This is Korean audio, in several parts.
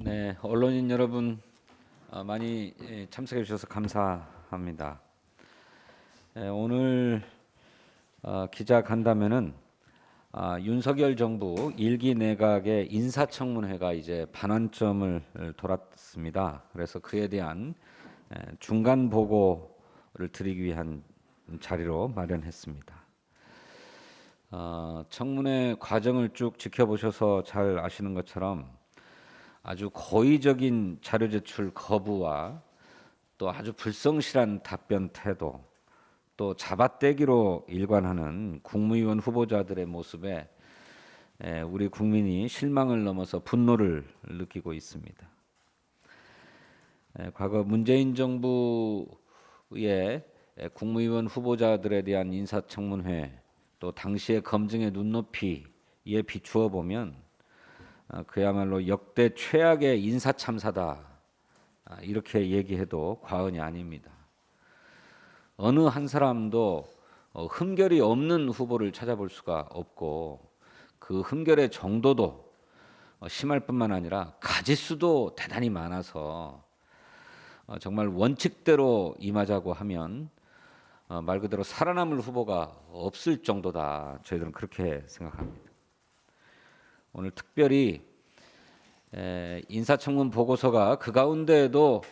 네, 언론인 여러분 많이 참석해 주셔서 감사합니다. 오늘 기자 간담회는 윤석열 정부 1기 내각의 인사청문회가 이제 반환점을 돌았습니다. 그래서 그에 대한 중간 보고를 드리기 위한 자리로 마련했습니다. 청문회 과정을 쭉 지켜보셔서 잘 아시는 것처럼 아주 고의적인 자료 제출 거부와 또 아주 불성실한 답변 태도, 또 잡아떼기로 일관하는 국무위원 후보자들의 모습에 우리 국민이 실망을 넘어서 분노를 느끼고 있습니다. 과거 문재인 정부의 국무위원 후보자들에 대한 인사청문회, 또 당시의 검증의 눈높이에 비추어 보면 그야말로 역대 최악의 인사참사다, 이렇게 얘기해도 과언이 아닙니다. 어느 한 사람도 흠결이 없는 후보를 찾아볼 수가 없고 그 흠결의 정도도 심할 뿐만 아니라 가짓수도 대단히 많아서 정말 원칙대로 임하자고 하면 말 그대로 살아남을 후보가 없을 정도다, 저희들은 그렇게 생각합니다. 오늘 특별히 인사청문 보고서가 그 가운데에도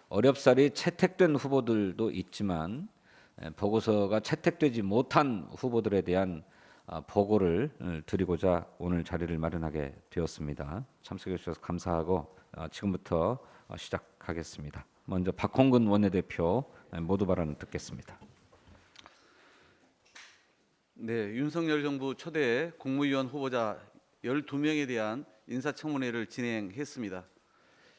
어렵사리 채택된 후보들도 있지만 보고서가 채택되지 못한 후보들에 대한 보고를 드리고자 오늘 자리를 마련하게 되었습니다. 참석해 주셔서 감사하고 지금부터 시작하겠습니다. 먼저 박홍근 원내대표 모두 발언 듣겠습니다. 네, 윤석열 정부 초대 국무위원 후보자 12명에 대한 인사청문회를 진행했습니다.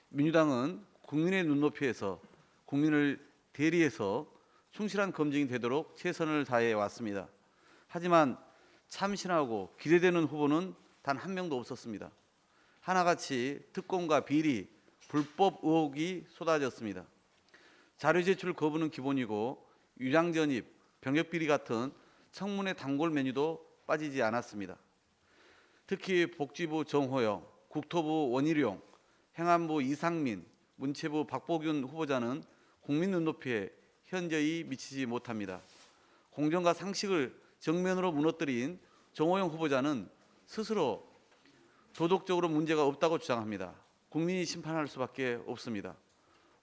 민주당은 국민의 눈높이에서 국민을 대리해서 충실한 검증이 되도록 최선을 다해 왔습니다. 하지만 참신하고 기대되는 후보는 단 한 명도 없었습니다. 하나같이 특권과 비리, 불법 의혹이 쏟아졌습니다. 자료 제출 거부는 기본이고 유장 전입, 병역 비리 같은 청문회 단골 메뉴도 빠지지 않았습니다. 특히 복지부 정호영, 국토부 원희룡, 행안부 이상민, 문체부 박보균 후보자는 국민 눈높이에 현저히 미치지 못합니다. 공정과 상식을 정면으로 무너뜨린 정호영 후보자는 스스로 도덕적으로 문제가 없다고 주장합니다. 국민이 심판할 수밖에 없습니다.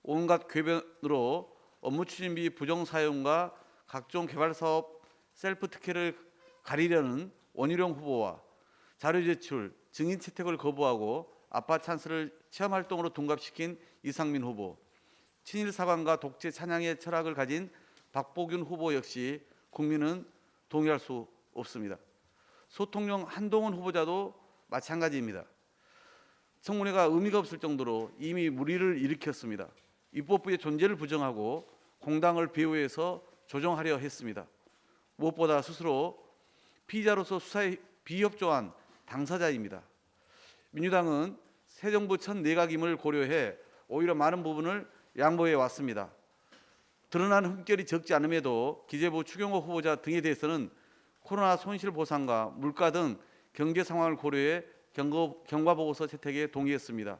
온갖 궤변으로 업무 추진비 부정 사용과 각종 개발 사업 셀프 특혜를 가리려는 원희룡 후보와 자료 제출, 증인 채택을 거부하고 아빠 찬스를 체험 활동으로 둔갑시킨 이상민 후보, 친일 사관과 독재 찬양의 철학을 가진 박보균 후보 역시 국민은 동의할 수 없습니다. 소통령 한동훈 후보자도 마찬가지입니다. 청문회가 의미가 없을 정도로 이미 물의를 일으켰습니다. 입법부의 존재를 부정하고 공당을 배후에서 조정하려 했습니다. 무엇보다 스스로 피의자로서 수사에 비협조한 당사자입니다. 민주당은 새 정부 첫 내각임을 고려해 오히려 많은 부분을 양보해 왔습니다. 드러난 흠결이 적지 않음에도 기재부 추경호 후보자 등에 대해서는 코로나 손실 보상과 물가 등 경제 상황을 고려해 경과보고서 채택에 동의했습니다.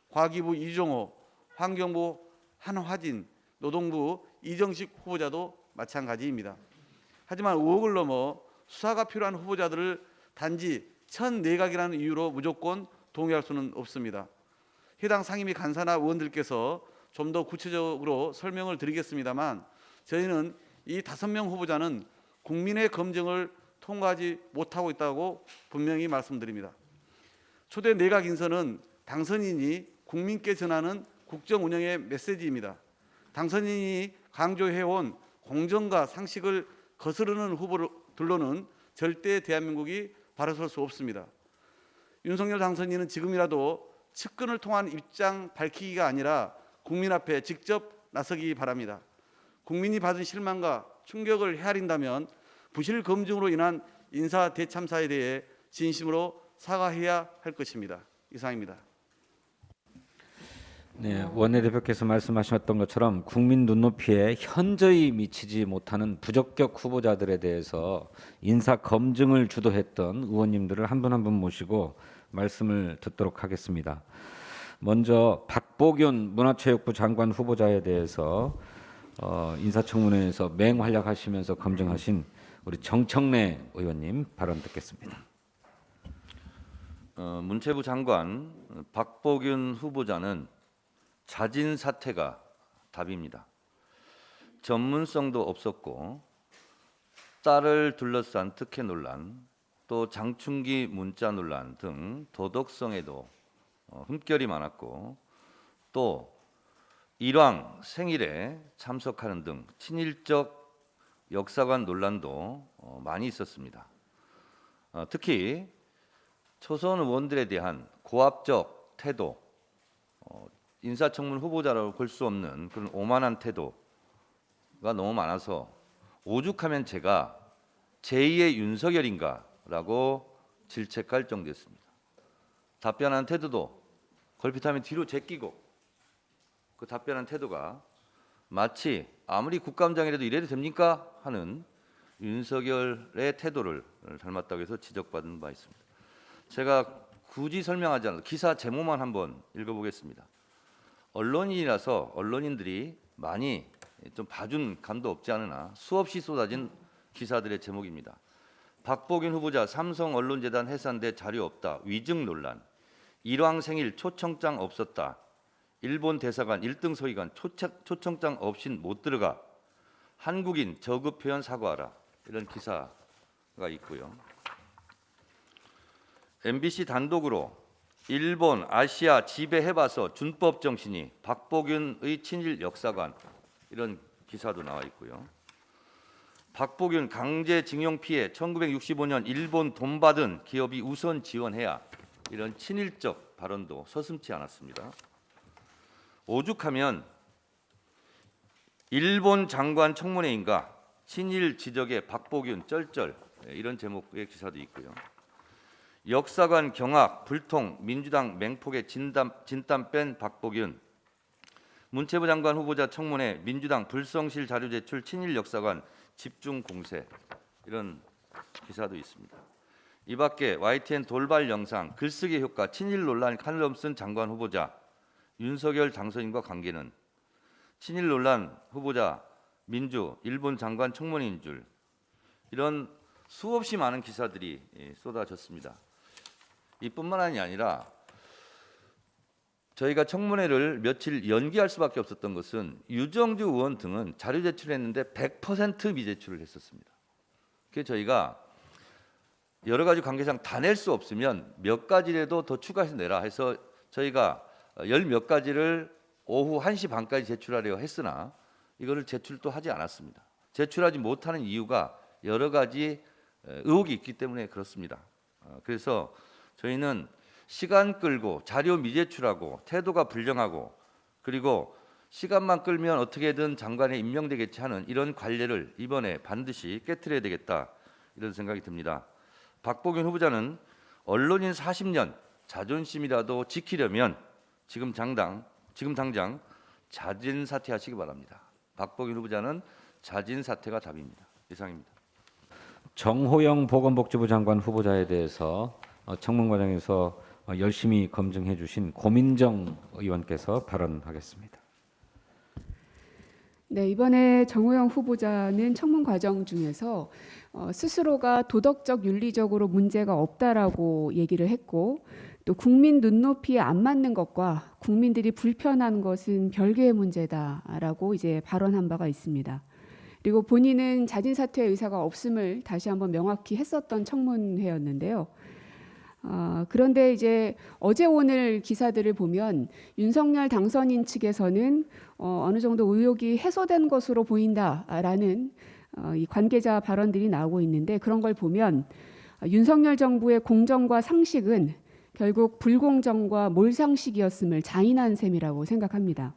과기부 이종호, 환경부 한화진, 노동부 이정식 후보자도 마찬가지입니다. 하지만 의혹을 넘어 수사가 필요한 후보자들을 단지 첫 내각이라는 이유로 무조건 동의할 수는 없습니다. 해당 상임위 간사나 의원들께서 좀 더 구체적으로 설명을 드리겠습니다만 저희는 이 5명 후보자는 국민의 검증을 통과하지 못하고 있다고 분명히 말씀드립니다. 초대 내각 인선은 당선인이 국민께 전하는 국정 운영의 메시지입니다. 당선인이 강조해온 공정과 상식을 거스르는 후보들로는 절대 대한민국이 바라설 수 없습니다. 윤석열 당선인은 지금이라도 측근을 통한 입장 밝히기가 아니라 국민 앞에 직접 나서기 바랍니다. 국민이 받은 실망과 충격을 헤아린다면 부실 검증으로 인한 인사 대참사에 대해 진심으로 사과해야 할 것입니다. 이상입니다. 네, 원내대표께서 말씀하셨던 것처럼 국민 눈높이에 현저히 미치지 못하는 부적격 후보자들에 대해서 인사 검증을 주도했던 의원님들을 한 분 한 분 모시고 말씀을 듣도록 하겠습니다. 먼저 박보균 문화체육부 장관 후보자에 대해서 인사청문회에서 맹활약하시면서 검증하신 우리 정청래 의원님 발언 듣겠습니다. 문체부 장관 박보균 후보자는 자진 사퇴가 답입니다. 전문성도 없었고 딸을 둘러싼 특혜 논란, 또 장충기 문자 논란 등 도덕성에도 흠결이 많았고, 또 일왕 생일에 참석하는 등 친일적 역사관 논란도 많이 있었습니다. 특히 초선 의원들에 대한 고압적 태도, 인사청문 후보자라고 볼 수 없는 그런 오만한 태도가 너무 많아서 오죽하면 제가 제2의 윤석열인가라고 질책할 정도였습니다. 답변하는 태도도 걸핏하면 뒤로 제끼고, 그 답변하는 태도가 마치 아무리 국감장이라도 이래도 됩니까? 하는 윤석열의 태도를 닮았다고 해서 지적받은 바 있습니다. 제가 굳이 설명하지 않아도 기사 제목만 한번 읽어보겠습니다. 언론인이라서 언론인들이 많이 좀 봐준 감도 없지 않으나 수없이 쏟아진 기사들의 제목입니다. 박보균 후보자 삼성 언론재단 해산돼 자료 없다. 위증 논란. 일왕 생일 초청장 없었다. 일본 대사관 1등 서기관 초청장 없인 못 들어가. 한국인 저급 표현 사과하라. 이런 기사가 있고요. MBC 단독으로 일본 아시아 지배해봐서 준법 정신이 박보균의 친일 역사관, 이런 기사도 나와 있고요. 박보균 강제징용 피해 1965년 일본 돈 받은 기업이 우선 지원해야, 이런 친일적 발언도 서슴지 않았습니다. 오죽하면 일본 장관 청문회인가 친일 지적의 박보균 쩔쩔, 이런 제목의 기사도 있고요. 역사관 경악 불통 민주당 맹폭의 진땀 뺀 박보균, 문체부 장관 후보자 청문회 민주당 불성실 자료 제출 친일 역사관 집중 공세, 이런 기사도 있습니다. 이 밖에 YTN 돌발 영상 글쓰기 효과 친일 논란 칼럼 쓴 장관 후보자 윤석열 당선인과 관계는, 친일 논란 후보자 민주 일본 장관 청문회인 줄, 이런 수없이 많은 기사들이 쏟아졌습니다. 이뿐만 아니라 저희가 청문회를 며칠 연기할 수밖에 없었던 것은 유정주 의원 등은 자료 제출했는데 100% 미제출을 했었습니다. 그래서 저희가 여러 가지 관계상 다 낼 수 없으면 몇 가지라도 더 추가해서 내라 해서 저희가 열 몇 가지를 오후 1시 반까지 제출하려 했으나 이거를 제출도 하지 않았습니다. 제출하지 못하는 이유가 여러 가지 의혹이 있기 때문에 그렇습니다. 그래서 저희는 시간 끌고 자료 미제출하고 태도가 불량하고, 그리고 시간만 끌면 어떻게든 장관에 임명되겠지 하는 이런 관례를 이번에 반드시 깨트려야 되겠다, 이런 생각이 듭니다. 박보균 후보자는 언론인 40년 자존심이라도 지키려면 지금 당장 자진 사퇴하시기 바랍니다. 박보균 후보자는 자진 사퇴가 답입니다. 이상입니다. 정호영 보건복지부 장관 후보자에 대해서 청문 과정에서 열심히 검증해 주신 고민정 의원께서 발언하겠습니다. 네, 이번에 정호영 후보자는 청문 과정 중에서 스스로가 도덕적 윤리적으로 문제가 없다라고 얘기를 했고, 또 국민 눈높이에 안 맞는 것과 국민들이 불편한 것은 별개의 문제다라고 이제 발언한 바가 있습니다. 그리고 본인은 자진 사퇴 의사가 없음을 다시 한번 명확히 했었던 청문회였는데요. 그런데 이제 어제 오늘 기사들을 보면 윤석열 당선인 측에서는 어느 정도 의혹이 해소된 것으로 보인다라는 이 관계자 발언들이 나오고 있는데, 그런 걸 보면 윤석열 정부의 공정과 상식은 결국 불공정과 몰상식이었음을 자인한 셈이라고 생각합니다.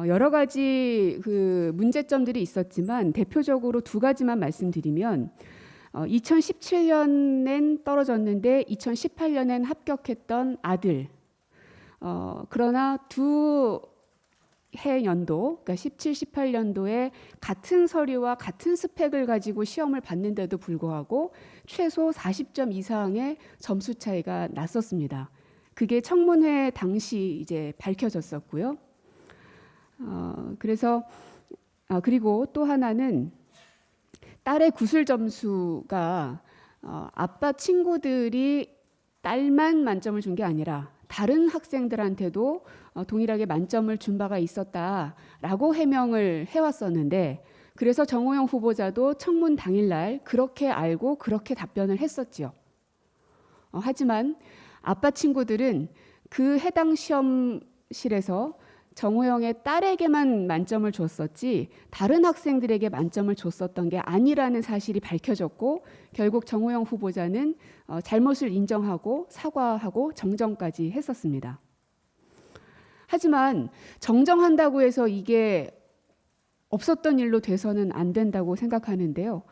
여러 가지 그 문제점들이 있었지만 대표적으로 두 가지만 말씀드리면, 2017년엔 떨어졌는데 2018년엔 합격했던 아들. 그러나 두 해 연도, 그러니까 17, 18년도에 같은 서류와 같은 스펙을 가지고 시험을 봤는데도 불구하고 최소 40점 이상의 점수 차이가 났었습니다. 그게 청문회 당시 이제 밝혀졌었고요. 그리고 또 하나는 딸의 구술 점수가 아빠 친구들이 딸만 만점을 준 게 아니라 다른 학생들한테도 동일하게 만점을 준 바가 있었다라고 해명을 해왔었는데, 그래서 정호영 후보자도 청문 당일날 그렇게 알고 그렇게 답변을 했었지요. 하지만 아빠 친구들은 그 해당 시험실에서 정호영의 딸에게만 만점을 줬었지 다른 학생들에게 만점을 줬었던 게 아니라는 사실이 밝혀졌고, 결국 정호영 후보자는 잘못을 인정하고 사과하고 정정까지 했었습니다. 하지만 정정한다고 해서 이게 없었던 일로 돼서는 안 된다고 생각하는데요.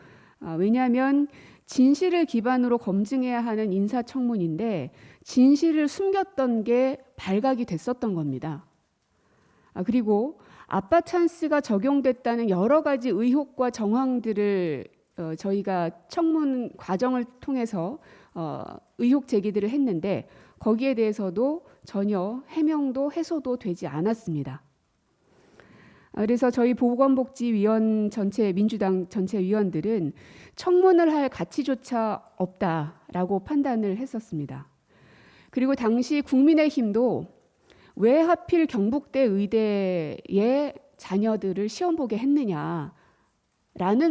왜냐하면 진실을 기반으로 검증해야 하는 인사청문인데 진실을 숨겼던 게 발각이 됐었던 겁니다. 그리고 아빠 찬스가 적용됐다는 여러 가지 의혹과 정황들을 저희가 청문 과정을 통해서 의혹 제기들을 했는데 거기에 대해서도 전혀 해명도 해소도 되지 않았습니다. 그래서 저희 보건복지위원 전체 민주당 전체 위원들은 청문을 할 가치조차 없다라고 판단을 했었습니다. 그리고 당시 국민의힘도 왜 하필 경북대 의대의 자녀들을 시험 보게 했느냐라는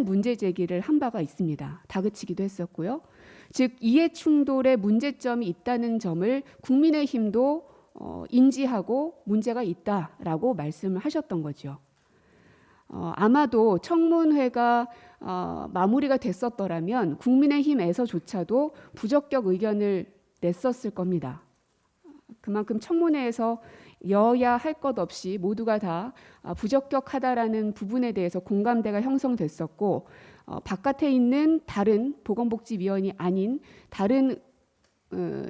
문제 제기를 한 바가 있습니다. 다그치기도 했었고요. 즉 이해충돌의 문제점이 있다는 점을 국민의힘도 인지하고 문제가 있다라고 말씀을 하셨던 거죠. 아마도 청문회가 마무리가 됐었더라면 국민의힘에서조차도 부적격 의견을 냈었을 겁니다. 그만큼 청문회에서 여야 할 것 없이 모두가 다 부적격하다라는 부분에 대해서 공감대가 형성됐었고, 바깥에 있는 다른 보건복지위원이 아닌 다른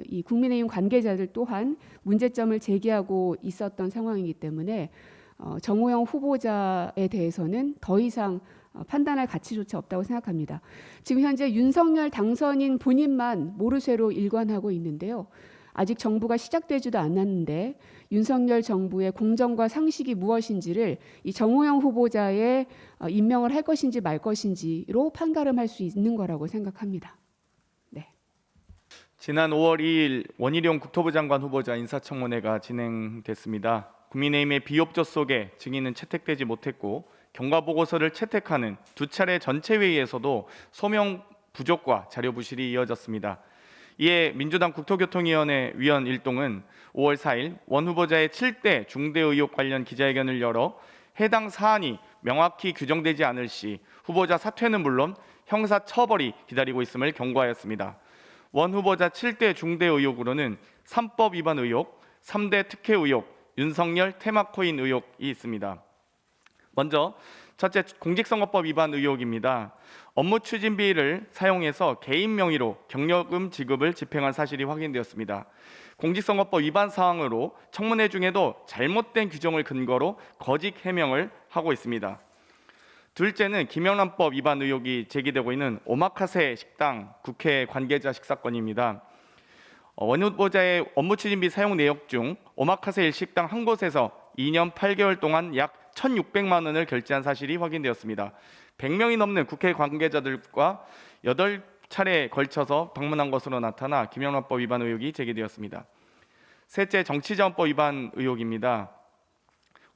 이 국민의힘 관계자들 또한 문제점을 제기하고 있었던 상황이기 때문에 정호영 후보자에 대해서는 더 이상 판단할 가치조차 없다고 생각합니다. 지금 현재 윤석열 당선인 본인만 모르쇠로 일관하고 있는데요. 아직 정부가 시작되지도 않았는데 윤석열 정부의 공정과 상식이 무엇인지를 이 정호영 후보자의 임명을 할 것인지 말 것인지로 판가름할 수 있는 거라고 생각합니다. 네. 지난 5월 2일 원희룡 국토부 장관 후보자 인사청문회가 진행됐습니다. 국민의힘의 비협조 속에 증인은 채택되지 못했고 경과보고서를 채택하는 두 차례 전체회의에서도 소명 부족과 자료 부실이 이어졌습니다. 이에 민주당 국토교통위원회 위원 일동은 5월 4일 원 후보자의 7대 중대 의혹 관련 기자회견을 열어 해당 사안이 명확히 규정되지 않을 시 후보자 사퇴는 물론 형사 처벌이 기다리고 있음을 경고하였습니다. 원 후보자 7대 중대 의혹으로는 3법 위반 의혹, 3대 특혜 의혹, 윤석열 테마코인 의혹이 있습니다. 먼저 첫째, 공직선거법 위반 의혹입니다. 업무 추진비를 사용해서 개인 명의로 경력금 지급을 집행한 사실이 확인되었습니다. 공직선거법 위반 사항으로 청문회 중에도 잘못된 규정을 근거로 거짓 해명을 하고 있습니다. 둘째는 김영란법 위반 의혹이 제기되고 있는 오마카세 식당 국회 관계자 식사건입니다. 원 후보자의 업무 추진비 사용 내역 중 오마카세 일식당 한 곳에서 2년 8개월 동안 약 1,600만 원을 결제한 사실이 확인되었습니다. 100명이 넘는 국회 관계자들과 8차례에 걸쳐서 방문한 것으로 나타나 김영란법 위반 의혹이 제기되었습니다. 셋째, 정치자원법 위반 의혹입니다.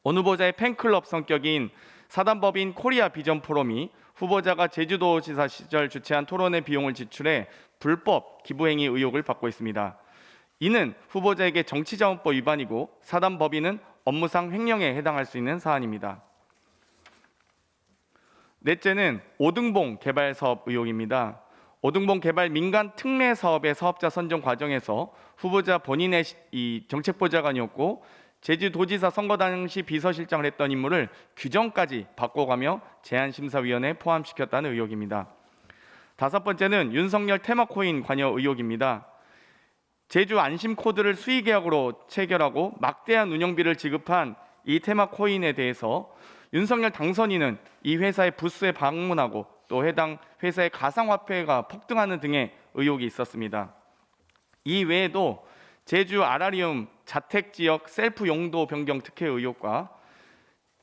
원 후보자의 팬클럽 성격인 사단법인 코리아 비전 포럼이 후보자가 제주도지사 시절 주최한 토론회 비용을 지출해 불법 기부행위 의혹을 받고 있습니다. 이는 후보자에게 정치자원법 위반이고 사단법인은 업무상 횡령에 해당할 수 있는 사안입니다. 넷째는 오등봉 개발 사업 의혹입니다. 오등봉 개발 민간 특례 사업의 사업자 선정 과정에서 후보자 본인의 정책보좌관이었고 제주도지사 선거 당시 비서실장을 했던 인물을 규정까지 바꿔가며 제한심사위원회에 포함시켰다는 의혹입니다. 다섯 번째는 윤석열 테마코인 관여 의혹입니다. 제주 안심코드를 수의계약으로 체결하고 막대한 운영비를 지급한 이 테마코인에 대해서 윤석열 당선인은 이 회사의 부스에 방문하고 또 해당 회사의 가상화폐가 폭등하는 등의 의혹이 있었습니다. 이 외에도 제주 아라리움 자택 지역 셀프 용도 변경 특혜 의혹과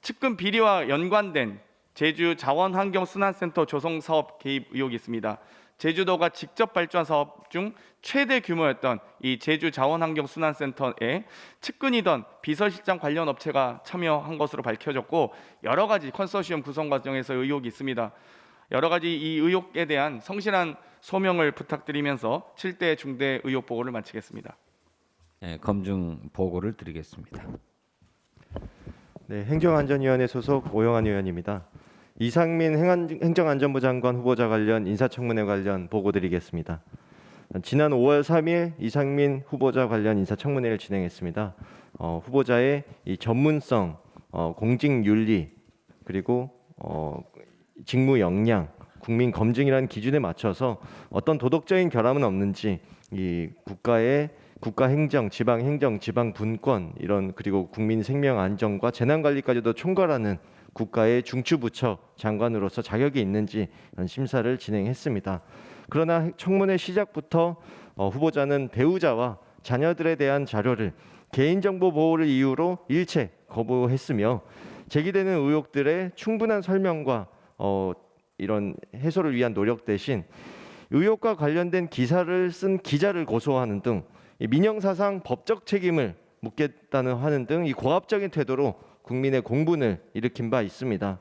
측근 비리와 연관된 제주 자원환경순환센터 조성 사업 개입 의혹이 있습니다. 제주도가 직접 발주한 사업 중 최대 규모였던 이 제주 자원환경순환센터에 측근이던 비서실장 관련 업체가 참여한 것으로 밝혀졌고, 여러 가지 컨소시엄 구성 과정에서 의혹이 있습니다. 여러 가지 이 의혹에 대한 성실한 소명을 부탁드리면서 7대 중대 의혹 보고를 마치겠습니다. 네, 검증 보고를 드리겠습니다. 네, 행정안전위원회 소속 오영환 의원입니다. 이상민 행정안전부 장관 후보자 관련 인사청문회 관련 보고 드리겠습니다. 지난 5월 3일 이상민 후보자 관련 인사청문회를 진행했습니다. 후보자의 이 전문성, 공직윤리, 그리고 직무 역량, 국민 검증이라는 기준에 맞춰서 어떤 도덕적인 결함은 없는지 이 국가 행정, 지방 행정, 지방 분권 이런, 그리고 국민 생명 안전과 재난 관리까지도 총괄하는 국가의 중추부처 장관으로서 자격이 있는지 이런 심사를 진행했습니다. 그러나 청문회 시작부터 후보자는 배우자와 자녀들에 대한 자료를 개인정보 보호를 이유로 일체 거부했으며, 제기되는 의혹들의 충분한 설명과 이런 해소를 위한 노력 대신 의혹과 관련된 기사를 쓴 기자를 고소하는 등 민형사상 법적 책임을 묻겠다는 하는 등 이 고압적인 태도로 국민의 공분을 일으킨 바 있습니다.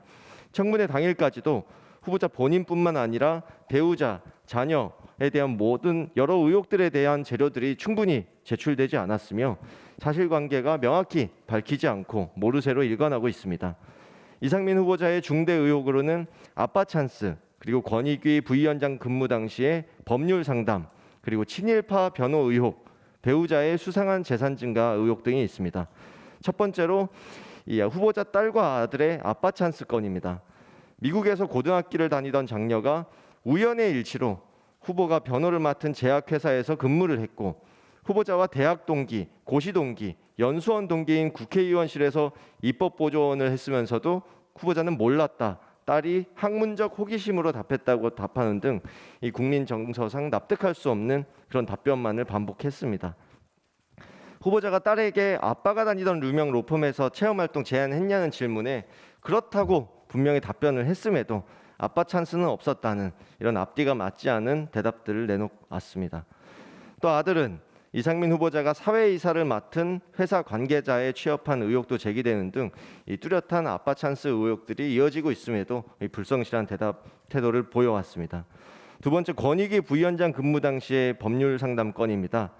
청문회 당일까지도 후보자 본인뿐만 아니라 배우자, 자녀에 대한 모든 여러 의혹들에 대한 재료들이 충분히 제출되지 않았으며 사실관계가 명확히 밝히지 않고 모르쇠로 일관하고 있습니다. 이상민 후보자의 중대 의혹으로는 아빠 찬스, 그리고 권익위 부위원장 근무 당시의 법률 상담, 그리고 친일파 변호 의혹, 배우자의 수상한 재산 증가 의혹 등이 있습니다. 첫 번째로 이 후보자 딸과 아들의 아빠 찬스 건입니다. 미국에서 고등학교를 다니던 장녀가 우연의 일치로 후보가 변호를 맡은 제약회사에서 근무를 했고, 후보자와 대학 동기, 고시 동기, 연수원 동기인 국회의원실에서 입법보조원을 했으면서도 후보자는 몰랐다, 딸이 학문적 호기심으로 답했다고 답하는 등 이 국민 정서상 납득할 수 없는 그런 답변만을 반복했습니다. 후보자가 딸에게 아빠가 다니던 유명 로펌에서 체험활동 제안했냐는 질문에 그렇다고 분명히 답변을 했음에도 아빠 찬스는 없었다는 이런 앞뒤가 맞지 않은 대답들을 내놓았습니다. 또 아들은 이상민 후보자가 사회이사를 맡은 회사 관계자에 취업한 의혹도 제기되는 등 이 뚜렷한 아빠 찬스 의혹들이 이어지고 있음에도 이 불성실한 태도를 보여왔습니다. 두 번째, 권익위 부위원장 근무 당시의 법률 상담 건입니다.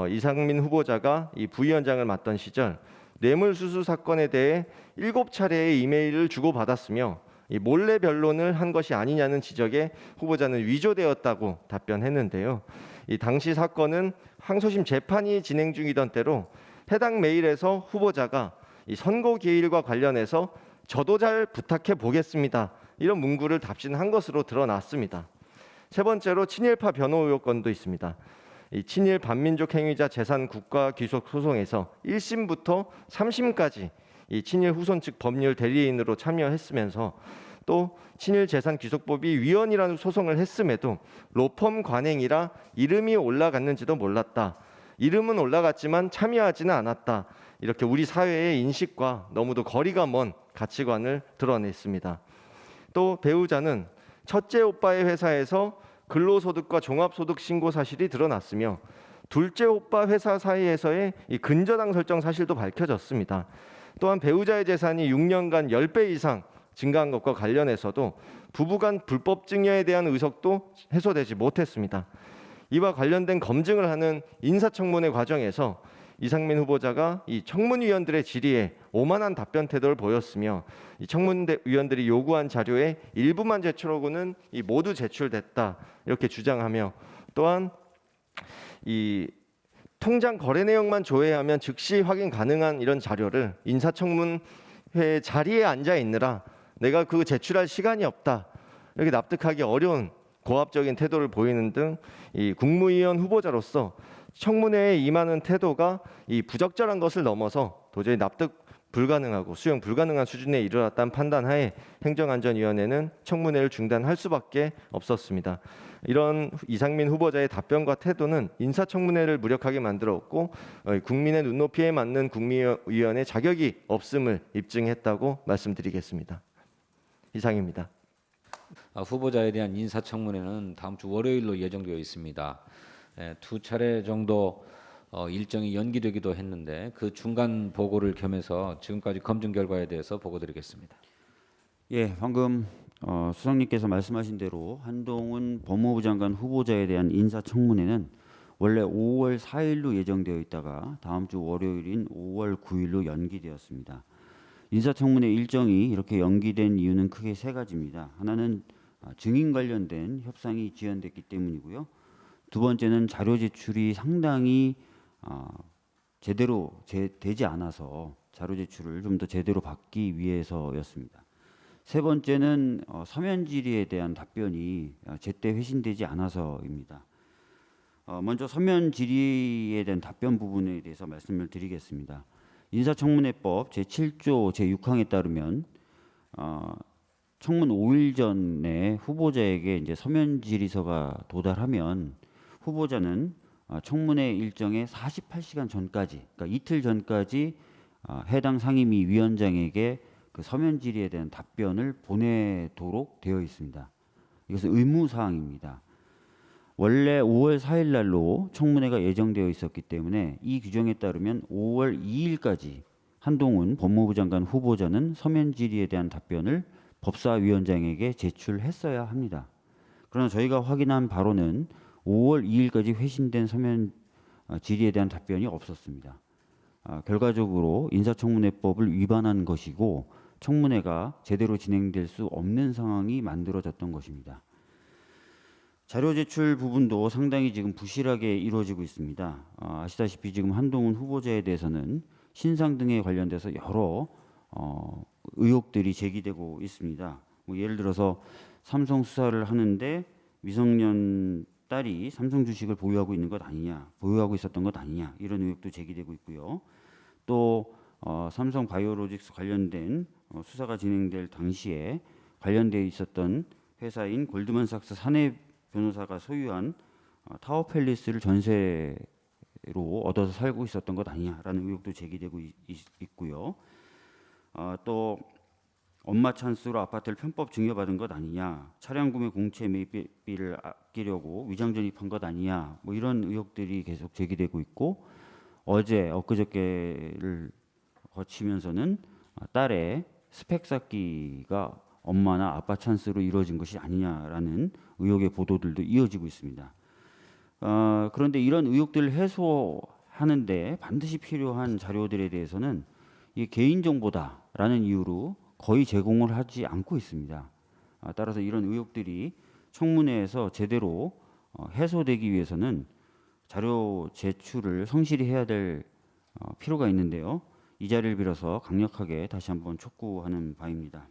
이상민 후보자가 이 부위원장을 맡던 시절 뇌물수수 사건에 대해 7차례의 이메일을 주고받았으며 이 몰래 변론을 한 것이 아니냐는 지적에 후보자는 위조되었다고 답변했는데요. 이 당시 사건은 항소심 재판이 진행 중이던 때로 해당 메일에서 후보자가 이 선거 기일과 관련해서 저도 잘 부탁해 보겠습니다, 이런 문구를 답신한 것으로 드러났습니다. 세 번째로 친일파 변호 의혹 건도 있습니다. 이 친일 반민족 행위자 재산 국가 귀속 소송에서 1심부터 3심까지 이 친일 후손 측 법률 대리인으로 참여했으면서 또 친일 재산 귀속법이 위헌이라는 소송을 했음에도 로펌 관행이라 이름이 올라갔는지도 몰랐다, 이름은 올라갔지만 참여하지는 않았다, 이렇게 우리 사회의 인식과 너무도 거리가 먼 가치관을 드러냈습니다. 또 배우자는 첫째 오빠의 회사에서 근로소득과 종합소득 신고 사실이 드러났으며 둘째 오빠 회사 사이에서의 이 근저당 설정 사실도 밝혀졌습니다. 또한 배우자의 재산이 6년간 10배 이상 증가한 것과 관련해서도 부부간 불법 증여에 대한 의혹도 해소되지 못했습니다. 이와 관련된 검증을 하는 인사청문회 과정에서 이상민 후보자가 이 청문위원들의 질의에 오만한 답변 태도를 보였으며 이 청문위원들이 요구한 자료의 일부만 제출하고는 이 모두 제출됐다, 이렇게 주장하며, 또한 이 통장 거래 내용만 조회하면 즉시 확인 가능한 이런 자료를 인사청문회 자리에 앉아 있느라 내가 그 제출할 시간이 없다, 이렇게 납득하기 어려운 고압적인 태도를 보이는 등 이 국무위원 후보자로서 청문회에 임하는 태도가 이 부적절한 것을 넘어서 도저히 납득 불가능하고 수용 불가능한 수준에 이르렀다는 판단하에 행정안전위원회는 청문회를 중단할 수밖에 없었습니다. 이런 이상민 후보자의 답변과 태도는 인사청문회를 무력하게 만들었고 국민의 눈높이에 맞는 국민위원회 자격이 없음을 입증했다고 말씀드리겠습니다. 이상입니다. 후보자에 대한 인사청문회는 다음 주 월요일로 예정되어 있습니다. 두 차례 정도 일정이 연기되기도 했는데 그 중간 보고를 겸해서 지금까지 검증 결과에 대해서 보고드리겠습니다. 예, 방금 수석님께서 말씀하신 대로 한동훈 법무부 장관 후보자에 대한 인사청문회는 원래 5월 4일로 예정되어 있다가 다음 주 월요일인 5월 9일로 연기되었습니다. 인사청문회 일정이 이렇게 연기된 이유는 크게 세 가지입니다. 하나는 증인 관련된 협상이 지연됐기 때문이고요. 두 번째는 자료 제출이 상당히 제대로 되지 않아서 자료 제출을 좀 더 제대로 받기 위해서였습니다. 세 번째는 서면 질의에 대한 답변이 제때 회신되지 않아서입니다. 먼저 서면 질의에 대한 답변 부분에 대해서 말씀을 드리겠습니다. 인사청문회법 제7조 제6항에 따르면 청문 5일 전에 후보자에게 이제 서면 질의서가 도달하면 후보자는 청문회 일정의 48시간 전까지, 그러니까 이틀 전까지 해당 상임위 위원장에게 그 서면 질의에 대한 답변을 보내도록 되어 있습니다. 이것은 의무 사항입니다. 원래 5월 4일 날로 청문회가 예정되어 있었기 때문에 이 규정에 따르면 5월 2일까지 한동훈 법무부 장관 후보자는 서면 질의에 대한 답변을 법사위원장에게 제출했어야 합니다. 그러나 저희가 확인한 바로는 5월 2일까지 회신된 서면 질의에 대한 답변이 없었습니다. 결과적으로 인사청문회법을 위반한 것이고 청문회가 제대로 진행될 수 없는 상황이 만들어졌던 것입니다. 자료 제출 부분도 상당히 지금 부실하게 이루어지고 있습니다. 아시다시피 지금 한동훈 후보자에 대해서는 신상 등에 관련돼서 여러 의혹들이 제기되고 있습니다. 예를 들어서 삼성 수사를 하는데 미성년 딸이 삼성 주식을 보유하고 있는 것 아니냐, 보유하고 있었던 것 아니냐, 이런 의혹도 제기되고 있고요. 또 삼성 바이오로직스 관련된 수사가 진행될 당시에 관련되어 있었던 회사인 골드만삭스 사내 변호사가 소유한 타워 팰리스를 전세로 얻어서 살고 있었던 것 아니냐라는 의혹도 제기되고 있고요. 또 엄마 찬스로 아파트를 편법 증여받은 것 아니냐, 차량 구매 공채 매입비를 아끼려고 위장 전입한 것 아니냐, 뭐 이런 의혹들이 계속 제기되고 있고, 엊그저께를 거치면서는 딸의 스펙 쌓기가 엄마나 아빠 찬스로 이루어진 것이 아니냐라는 의혹의 보도들도 이어지고 있습니다. 그런데 이런 의혹들을 해소하는데 반드시 필요한 자료들에 대해서는 이게 개인정보다라는 이유로 거의 제공을 하지 않고 있습니다. 따라서 이런 의혹들이 청문회에서 제대로 해소되기 위해서는 자료 제출을 성실히 해야 될 필요가 있는데요. 이 자리를 빌어서 강력하게 다시 한번 촉구하는 바입니다.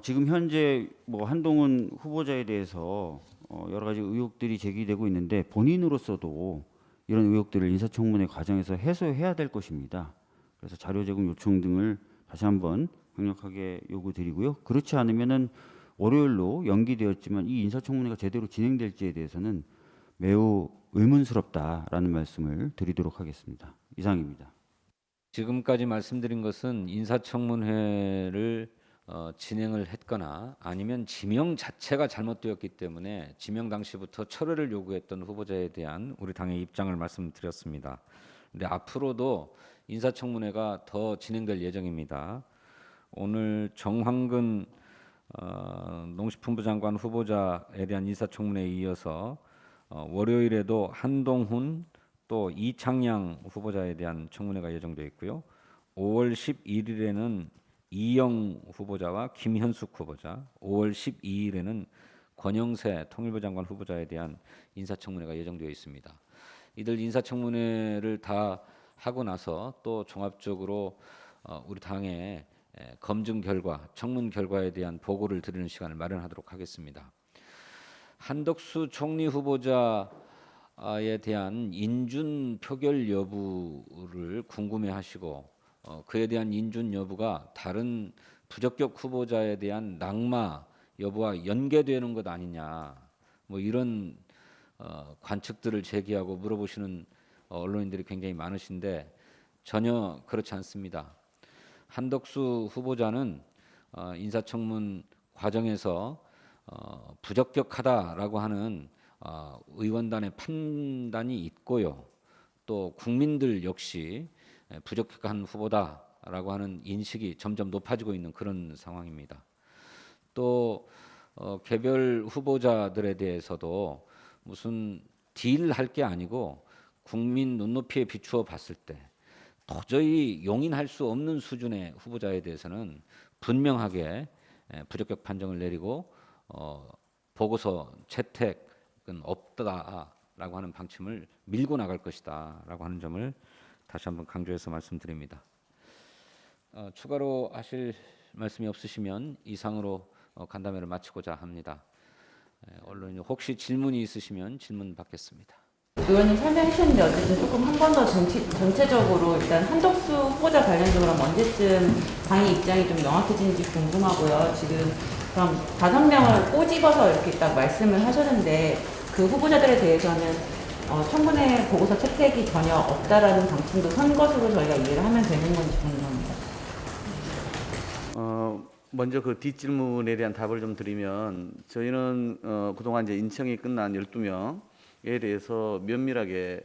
지금 현재 한동훈 후보자에 대해서 여러 가지 의혹들이 제기되고 있는데 본인으로서도 이런 의혹들을 인사청문회 과정에서 해소해야 될 것입니다. 그래서 자료 제공 요청 등을 다시 한번 강력하게 요구드리고요. 그렇지 않으면은 월요일로 연기되었지만 이 인사청문회가 제대로 진행될지에 대해서는 매우 의문스럽다라는 말씀을 드리도록 하겠습니다. 이상입니다. 지금까지 말씀드린 것은 인사청문회를 진행을 했거나 아니면 지명 자체가 잘못되었기 때문에 지명 당시부터 철회를 요구했던 후보자에 대한 우리 당의 입장을 말씀드렸습니다. 근데 앞으로도 인사청문회가 더 진행될 예정입니다. 오늘 정황근 농식품부 장관 후보자에 대한 인사청문회에 이어서 월요일에도 한동훈 또 이창양 후보자에 대한 청문회가 예정되어 있고요. 5월 11일에는 이영 후보자와 김현숙 후보자, 5월 12일에는 권영세 통일부 장관 후보자에 대한 인사청문회가 예정되어 있습니다. 이들 인사청문회를 다 하고 나서 또 종합적으로 우리 당의 검증 결과, 청문 결과에 대한 보고를 드리는 시간을 마련하도록 하겠습니다. 한덕수 총리 후보자 대한 인준 표결 여부를 궁금해하시고 그에 대한 인준 여부가 다른 부적격 후보자에 대한 낙마 여부와 연계되는 것 아니냐, 뭐 이런 관측들을 제기하고 물어보시는 언론인들이 굉장히 많으신데 전혀 그렇지 않습니다. 한덕수 후보자는 인사청문 과정에서 부적격하다라고 하는 의원단의 판단이 있고요. 또 국민들 역시 부적격한 후보다라고 하는 인식이 점점 높아지고 있는 그런 상황입니다. 또 개별 후보자들에 대해서도 무슨 딜할 게 아니고 국민 눈높이에 비추어 봤을 때 도저히 용인할 수 없는 수준의 후보자에 대해서는 분명하게 부적격 판정을 내리고 보고서 채택은 없다라고 하는 방침을 밀고 나갈 것이다라고 하는 점을 다시 한번 강조해서 말씀드립니다. 추가로 하실 말씀이 없으시면 이상으로 간담회를 마치고자 합니다. 언론인 혹시 질문이 있으시면 질문 받겠습니다. 의원님 설명해 주셨는데 어쨌든 조금 한 번 더 전체적으로 일단 한덕수 후보자 관련적으로 언제쯤 당의 입장이 좀 명확해지는지 궁금하고요. 지금 그럼 5명을 꼬집어서 이렇게 딱 말씀을 하셨는데 그 후보자들에 대해서는 청문회 보고서 채택이 전혀 없다라는 방침도 선 것으로 저희가 이해를 하면 되는 건지 궁금합니다. 먼저 그 뒷질문에 대한 답을 좀 드리면 저희는 그동안 이제 인청이 끝난 12명에 대해서 면밀하게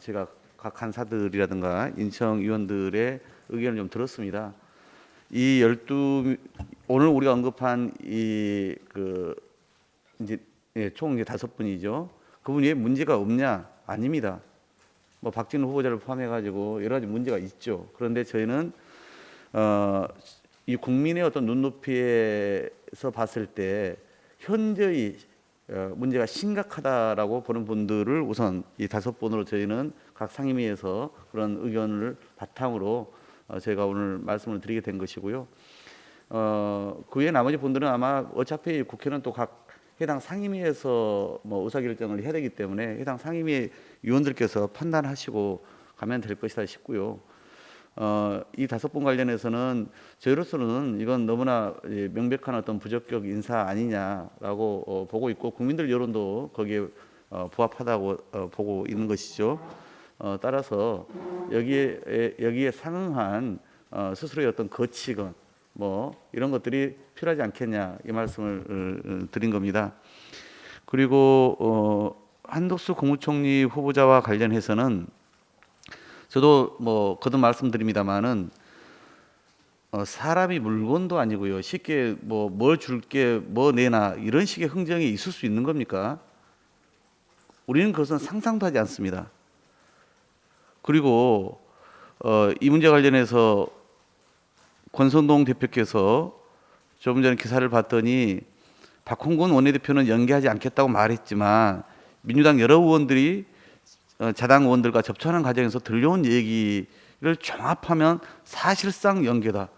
제가 각 간사들이라든가 인청 위원들의 의견을 좀 들었습니다. 이 오늘 우리가 언급한 이 총 이제 5분이죠. 그분이 왜 문제가 없냐? 아닙니다. 뭐 박진우 후보자를 포함해 가지고 여러 가지 문제가 있죠. 그런데 저희는 이 국민의 어떤 눈높이에서 봤을 때 현저히 문제가 심각하다라고 보는 분들을 우선 이 5분으로 저희는 각 상임위에서 그런 의견을 바탕으로 제가 오늘 말씀을 드리게 된 것이고요. 그 외에 나머지 분들은 아마 어차피 국회는 또 각 해당 상임위에서 뭐 의사결정을 해야 되기 때문에 해당 상임위 위원들께서 판단하시고 가면 될 것이다 싶고요. 이 5분 관련해서는 저희로서는 이건 너무나 명백한 어떤 부적격 인사 아니냐라고 보고 있고 국민들 여론도 거기에 부합하다고 보고 있는 것이죠. 따라서 여기에 상응한 스스로의 어떤 거치건 뭐 이런 것들이 필요하지 않겠냐 이 말씀을 드린 겁니다. 그리고 한덕수 국무총리 후보자와 관련해서는 저도 뭐 거듭 말씀드립니다만은 사람이 물건도 아니고요. 쉽게 뭘 줄게 뭐 내나 이런 식의 흥정이 있을 수 있는 겁니까? 우리는 그것은 상상도 하지 않습니다. 그리고 이 문제 관련해서 권선동 대표께서 조금 전에 기사를 봤더니 박홍근 원내대표는 연기하지 않겠다고 말했지만 민주당 여러 의원들이 자당 의원들과 접촉하는 과정에서 들려온 얘기를 종합하면 사실상 연계다.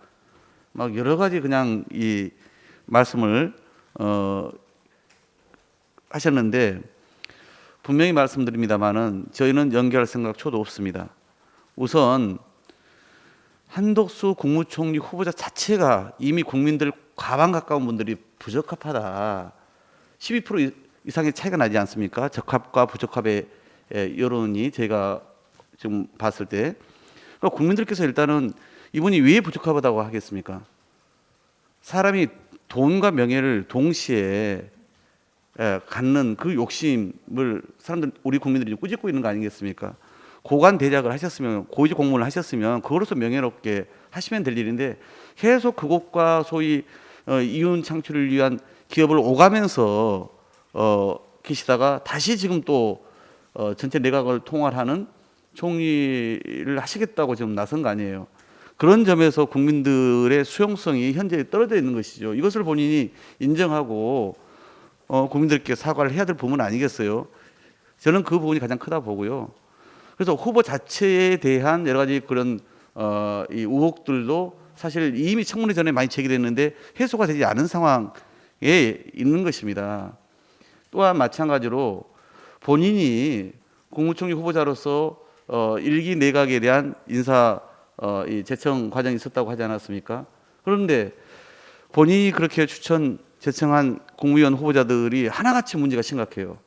막 여러 가지 그냥 이 말씀을 하셨는데 분명히 말씀드립니다만은 저희는 연계할 생각 초도 없습니다. 우선 한덕수 국무총리 후보자 자체가 이미 국민들 과반 가까운 분들이 부적합하다. 12% 이상의 차이가 나지 않습니까? 적합과 부적합의 여론이 제가 지금 봤을 때 그러니까 국민들께서 일단은 이분이 왜 부적합하다고 하겠습니까? 사람이 돈과 명예를 동시에 갖는 그 욕심을 우리 국민들이 꾸짖고 있는 거 아니겠습니까? 고관 대작을 하셨으면 고위직 공무원을 하셨으면 그거로서 명예롭게 하시면 될 일인데 계속 그것과 소위 이윤 창출을 위한 기업을 오가면서 계시다가 다시 지금 또 전체 내각을 통할하는 총리를 하시겠다고 지금 나선 거 아니에요. 그런 점에서 국민들의 수용성이 현재 떨어져 있는 것이죠. 이것을 본인이 인정하고 국민들께 사과를 해야 될 부분 아니겠어요? 저는 그 부분이 가장 크다 보고요. 그래서 후보 자체에 대한 여러 가지 그런 이 의혹들도 사실 이미 청문회 전에 많이 제기됐는데 해소가 되지 않은 상황에 있는 것입니다. 또한 마찬가지로 본인이 국무총리 후보자로서 일기 내각에 대한 인사 이 제청 과정이 있었다고 하지 않았습니까? 그런데 본인이 그렇게 제청한 국무위원 후보자들이 하나같이 문제가 심각해요.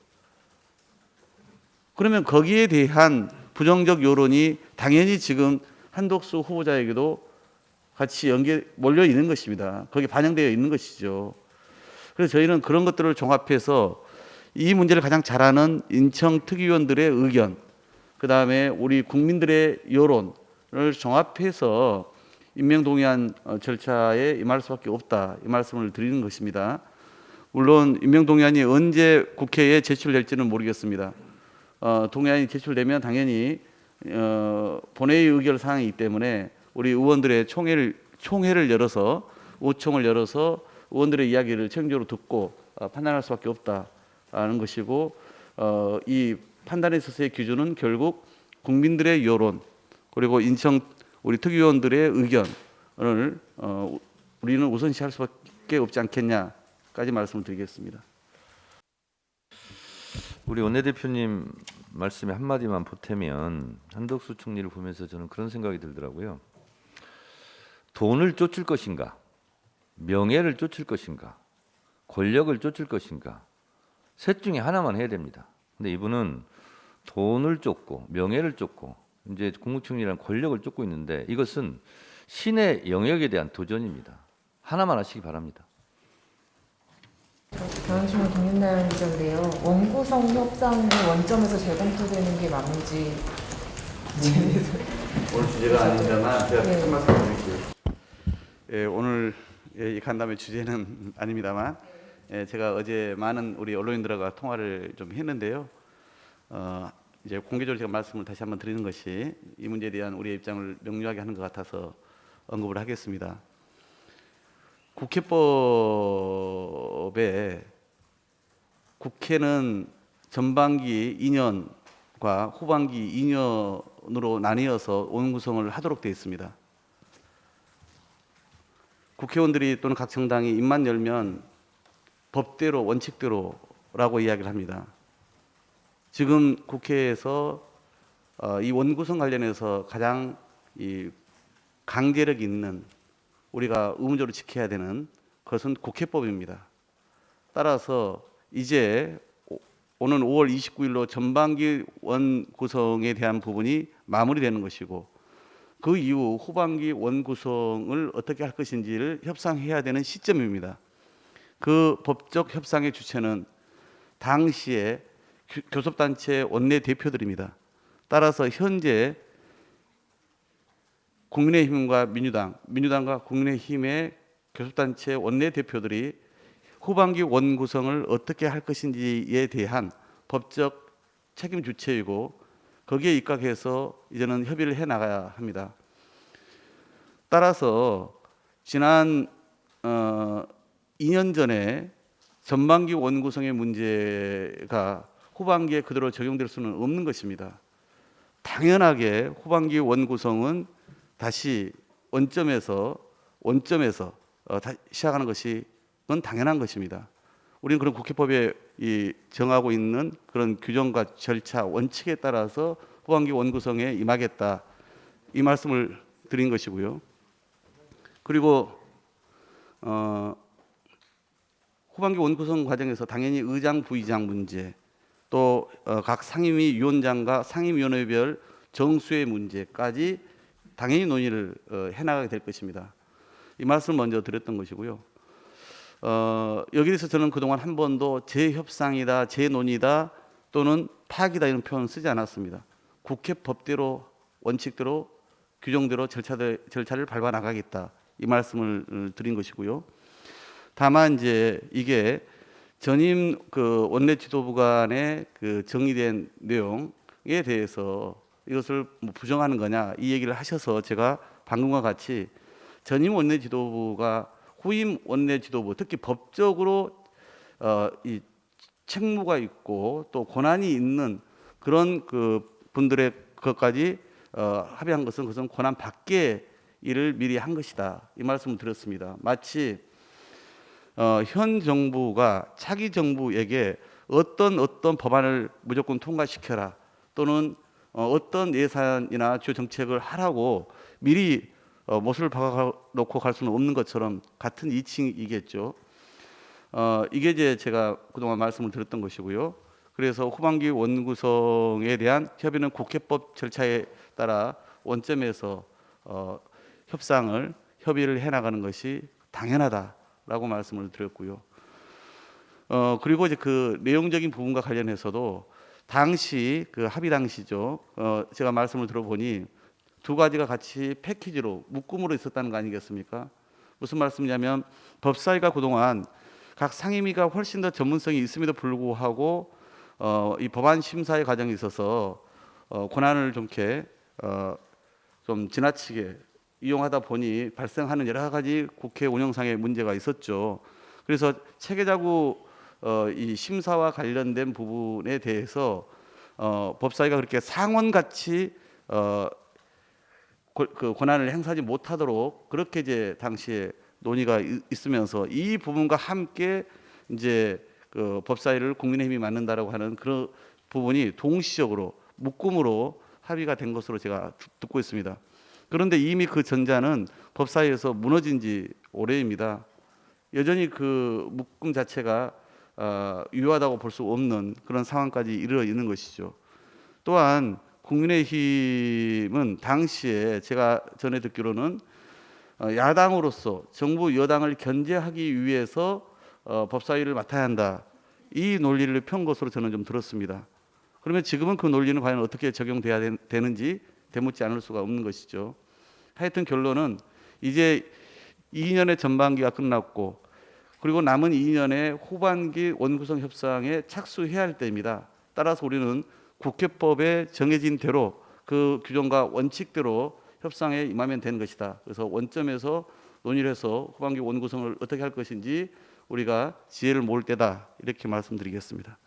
그러면 거기에 대한 부정적 여론이 당연히 지금 한덕수 후보자에게도 같이 몰려 있는 것입니다. 거기에 반영되어 있는 것이죠. 그래서 저희는 그런 것들을 종합해서 이 문제를 가장 잘 아는 인청 특위위원들의 의견, 그다음에 우리 국민들의 여론을 종합해서 임명동의안 절차에 임할 수밖에 없다, 이 말씀을 드리는 것입니다. 물론 임명동의안이 언제 국회에 제출될지는 모르겠습니다. 동의안이 제출되면 당연히 본회의 의결 사항이기 때문에 우리 의원들의 총회를 열어서 의총을 열어서 의원들의 이야기를 책임적으로 듣고 판단할 수밖에 없다는 것이고, 이 판단에 있어서의 기준은 결국 국민들의 여론 그리고 인청 우리 특위위원들의 의견을 우리는 우선시할 수밖에 없지 않겠냐까지 말씀을 드리겠습니다. 우리 원내대표님 말씀에 한마디만 보태면 한덕수 총리를 보면서 저는 그런 생각이 들더라고요. 돈을 쫓을 것인가, 명예를 쫓을 것인가, 권력을 쫓을 것인가, 셋 중에 하나만 해야 됩니다. 근데 이분은 돈을 쫓고 명예를 쫓고 이제 국무총리라는 권력을 쫓고 있는데, 이것은 신의 영역에 대한 도전입니다. 하나만 하시기 바랍니다. 경향신문 김윤나연 기자인데요. 원구성 협상이 원점에서 재검토되는 게 맞는지. 오늘 주제가 아닙니다만 제가 네. 한 말씀 드릴게요. 예, 오늘 이 간담회 주제는 아닙니다만 제가 어제 많은 우리 언론인들과 통화를 좀 했는데요. 이제 공개적으로 제가 말씀을 다시 한번 드리는 것이 이 문제에 대한 우리의 입장을 명료하게 하는 것 같아서 언급을 하겠습니다. 국회법에 국회는 전반기 2년과 후반기 2년으로 나뉘어서 원구성을 하도록 되어 있습니다. 국회의원들이 또는 각 정당이 입만 열면 법대로 원칙대로라고 이야기를 합니다. 지금 국회에서 이 원구성 관련해서 가장 이 강제력 있는 우리가 의무적으로 지켜야 되는 것은 국회법입니다. 따라서 이제 오는 5월 29일로 전반기 원구성에 대한 부분이 마무리되는 것이고, 그 이후 후반기 원구성을 어떻게 할 것인지를 협상해야 되는 시점입니다. 그 법적 협상의 주체는 당시에 교섭단체 원내대표들입니다. 따라서 현재 국민의힘과 민주당과 국민의힘의 교섭단체 원내대표들이 후반기 원구성을 어떻게 할 것인지에 대한 법적 책임 주체이고, 거기에 입각해서 이제는 협의를 해 나가야 합니다. 따라서 지난 2년 전에 전반기 원구성의 문제가 후반기에 그대로 적용될 수는 없는 것입니다. 당연하게 후반기 원구성은 다시 원점에서 시작하는 것이 그건 당연한 것입니다. 우리는 그런 국회법에 정하고 있는 그런 규정과 절차, 원칙에 따라서 후반기 원구성에 임하겠다, 이 말씀을 드린 것이고요. 그리고 후반기 원구성 과정에서 당연히 의장, 부의장 문제, 또 각 상임위 위원장과 상임위원회별 정수의 문제까지 당연히 논의를 해나가게 될 것입니다. 이 말씀을 먼저 드렸던 것이고요. 여기에서 저는 그동안 한 번도 재협상이다, 재논의다 또는 파기다 이런 표현을 쓰지 않았습니다. 국회 법대로, 원칙대로, 규정대로 절차를 밟아 나가겠다, 이 말씀을 드린 것이고요. 다만 이제 이게 전임 그 원내 지도부 간의 그 정리된 내용에 대해서 이것을 뭐 부정하는 거냐, 이 얘기를 하셔서 제가 방금과 같이 전임 원내 지도부가 후임 원내 지도부, 특히 법적으로 이 책무가 있고 또 권한이 있는 그런 그 분들의 것까지 합의한 것은 그것은 권한 밖의 일을 미리 한 것이다, 이 말씀을 드렸습니다. 마치 현 정부가 차기 정부에게 어떤 법안을 무조건 통과시켜라 또는 어떤 예산이나 주요 정책을 하라고 미리 못을 박아놓고 갈 수는 없는 것처럼 같은 이치이겠죠. 이게 이제 제가 그동안 말씀을 드렸던 것이고요. 그래서 후반기 원구성에 대한 협의는 국회법 절차에 따라 원점에서 협의를 해나가는 것이 당연하다라고 말씀을 드렸고요. 그리고 이제 그 내용적인 부분과 관련해서도 당시 그 합의 당시죠. 제가 말씀을 들어보니 두 가지가 같이 패키지로 묶음으로 있었다는 거 아니겠습니까? 무슨 말씀이냐면 법사위가 그동안 각 상임위가 훨씬 더 전문성이 있음에도 불구하고 이 법안 심사의 과정에 있어서 권한을 좀 지나치게 이용하다 보니 발생하는 여러 가지 국회 운영상의 문제가 있었죠. 그래서 체계자구 이 심사와 관련된 부분에 대해서 법사위가 그렇게 상원같이 그 권한을 행사하지 못하도록 그렇게 이제 당시에 논의가 있으면서 이 부분과 함께 이제 그 법사위를 국민의힘이 맡는다라고 하는 그런 부분이 동시적으로 묶음으로 합의가 된 것으로 제가 듣고 있습니다. 그런데 이미 그 전자는 법사위에서 무너진 지 오래입니다. 여전히 그 묶음 자체가 유효하다고 볼 수 없는 그런 상황까지 이르러 있는 것이죠. 또한 국민의힘은 당시에 제가 전에 듣기로는 야당으로서 정부 여당을 견제하기 위해서 법사위를 맡아야 한다. 이 논리를 편 것으로 저는 좀 들었습니다. 그러면 지금은 그 논리는 과연 어떻게 적용돼야 되는지 되묻지 않을 수가 없는 것이죠. 하여튼 결론은 이제 2년의 전반기가 끝났고 그리고 남은 2년의 후반기 원구성 협상에 착수해야 할 때입니다. 따라서 우리는 국회법에 정해진 대로 그 규정과 원칙대로 협상에 임하면 되는 것이다. 그래서 원점에서 논의를 해서 후반기 원구성을 어떻게 할 것인지 우리가 지혜를 모을 때다. 이렇게 말씀드리겠습니다.